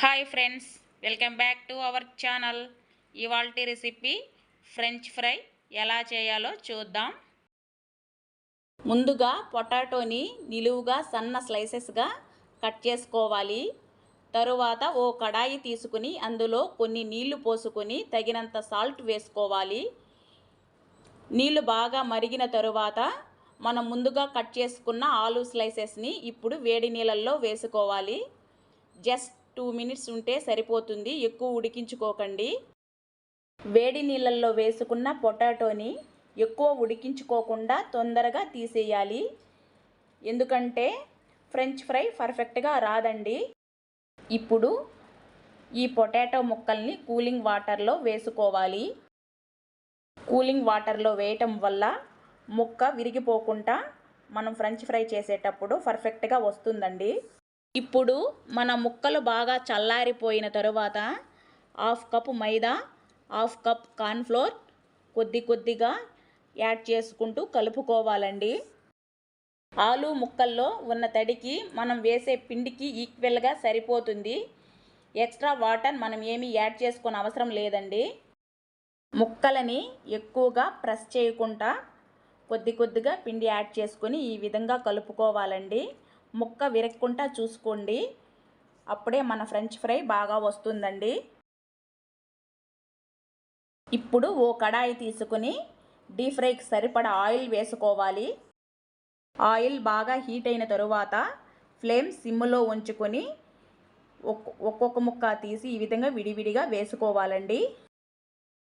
Hi friends, welcome back to our channel. ఇవాల్టి recipe French fry ఎలా చేయాలో చూద్దాం. ముందుగా పొటాటోని నిలువుగా సన్న స్లైసెస్గా కట్ చేసుకోవాలి. తరువాత ఓ కడాయి తీసుకుని అందులో కొన్ని నీళ్లు పోసుకొని తగినంత సాల్ట్ వేసుకోవాలి. నీళ్లు బాగా మరిగిన తరువాత మనం ముందుగా కట్ చేసుకున్న ఆలూ స్లైసెస్ని ఇప్పుడు వేడి నీళ్ళల్లో వేసుకోవాలి. జస్ట్ 2 minutes ఉంటే సరిపోతుంది, ఎక్కువ ఉడికించుకోకండి. వేడి నీళ్ళల్లో వేసుకున్న పొటాటోని ఎక్కువ ఉడికించుకోకుండా తొందరగా తీసేయాలి, ఎందుకంటే ఫ్రెంచ్ ఫ్రై పర్ఫెక్ట్గా రాదండి. ఇప్పుడు ఈ పొటాటో ముక్కల్ని కూలింగ్ వాటర్లో వేసుకోవాలి. కూలింగ్ వాటర్లో వేయటం వల్ల ముక్క విరిగిపోకుండా మనం ఫ్రెంచ్ ఫ్రై చేసేటప్పుడు పర్ఫెక్ట్గా వస్తుందండి. ఇప్పుడు మన ముక్కలు బాగా చల్లారిపోయిన తరువాత 1/2 కప్ మైదా, 1/2 కప్ కార్న్ఫ్లోర్ కొద్దిగా యాడ్ చేసుకుంటూ కలుపుకోవాలండి. ఆలు ముక్కల్లో ఉన్న తడికి మనం వేసే పిండికి ఈక్వల్గా సరిపోతుంది. ఎక్స్ట్రా వాటర్ మనం ఏమీ యాడ్ చేసుకునే అవసరం లేదండి. ముక్కలని ఎక్కువగా ప్రెస్ చేయకుండా కొద్దిగా పిండి యాడ్ చేసుకొని ఈ విధంగా కలుపుకోవాలండి. ముక్క విరక్కుండా చూసుకోండి, అప్పుడే మన ఫ్రెంచ్ ఫ్రై బాగా వస్తుందండి. ఇప్పుడు ఓ కడాయి తీసుకుని డీప్ ఫ్రైకి సరిపడా ఆయిల్ వేసుకోవాలి. ఆయిల్ బాగా హీట్ అయిన తరువాత ఫ్లేమ్ సిమ్లో ఉంచుకొని ఒక్కొక్క ముక్క తీసి ఈ విధంగా విడివిడిగా వేసుకోవాలండి.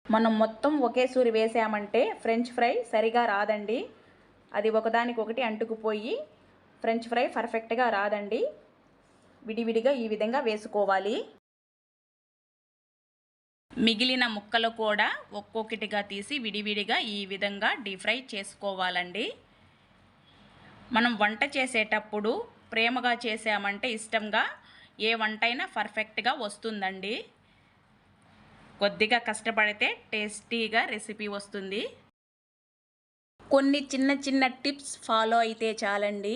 మనం మొత్తం ఒకేసారి వేసామంటే ఫ్రెంచ్ ఫ్రై సరిగా రాదండి. అది ఒకదానికొకటి అంటుకుపోయి ఫ్రెంచ్ ఫ్రై పర్ఫెక్ట్గా రాదండి. విడివిడిగా ఈ విధంగా వేసుకోవాలి. మిగిలిన ముక్కలు కూడా ఒక్కొక్కటిగా తీసి విడివిడిగా ఈ విధంగా డీప్ ఫ్రై చేసుకోవాలండి. మనం వంట చేసేటప్పుడు ప్రేమగా చేసామంటే ఇష్టంగా ఏ వంట అయినా పర్ఫెక్ట్గా వస్తుందండి. కొద్దిగా కష్టపడితే టేస్టీగా రెసిపీ వస్తుంది. కొన్ని చిన్న టిప్స్ ఫాలో అయితే చాలండి,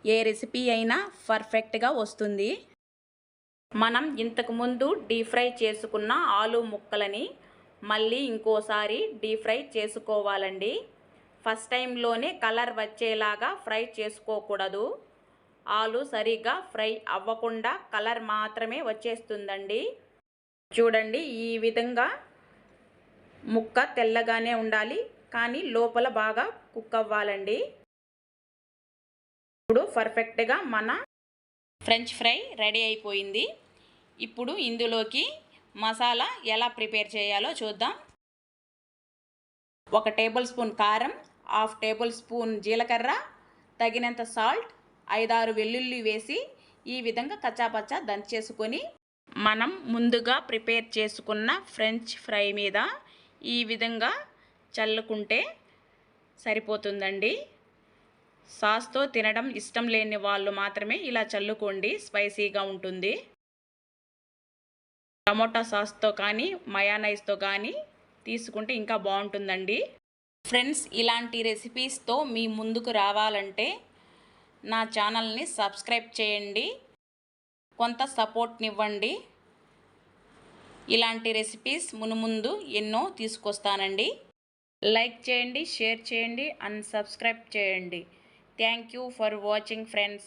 ఏ రెసిపీ అయినా పర్ఫెక్ట్గా వస్తుంది. మనం ఇంతకుముందు డీప్ ఫ్రై చేసుకున్న ఆలు ముక్కలని మళ్ళీ ఇంకోసారి డీప్ ఫ్రై చేసుకోవాలండి. ఫస్ట్ టైంలోనే కలర్ వచ్చేలాగా ఫ్రై చేసుకోకూడదు. ఆలు సరిగా ఫ్రై అవ్వకుండా కలర్ మాత్రమే వచ్చేస్తుందండి. చూడండి, ఈ విధంగా ముక్క తెల్లగానే ఉండాలి, కానీ లోపల బాగా కుక్ అవ్వాలండి. ఇప్పుడు పర్ఫెక్ట్గా మన ఫ్రెంచ్ ఫ్రై రెడీ అయిపోయింది. ఇప్పుడు ఇందులోకి మసాలా ఎలా ప్రిపేర్ చేయాలో చూద్దాం. 1 టేబుల్ స్పూన్ కారం, 1/2 టేబుల్ స్పూన్ జీలకర్ర, తగినంత సాల్ట్, 5-6 వెల్లుల్లి వేసి ఈ విధంగా కచ్చాపచ్చా దంచేసుకొని మనం ముందుగా ప్రిపేర్ చేసుకున్న ఫ్రెంచ్ ఫ్రై మీద ఈ విధంగా చల్లుకుంటే సరిపోతుందండి. సాస్తో తినడం ఇష్టం లేని వాళ్ళు మాత్రమే ఇలా చల్లుకోండి, స్పైసీగా ఉంటుంది. టమోటా సాస్తో కానీ మయోనైస్తో కానీ తీసుకుంటే ఇంకా బాగుంటుందండి. ఫ్రెండ్స్, ఇలాంటి రెసిపీస్తో మీ ముందుకు రావాలంటే నా ఛానల్ని సబ్స్క్రైబ్ చేయండి, కొంత సపోర్ట్నివ్వండి. ఇలాంటి రెసిపీస్ మునుముందు ఎన్నో తీసుకొస్తానండి. లైక్ చేయండి, షేర్ చేయండి అండ్ సబ్స్క్రైబ్ చేయండి. Thank you for watching, friends.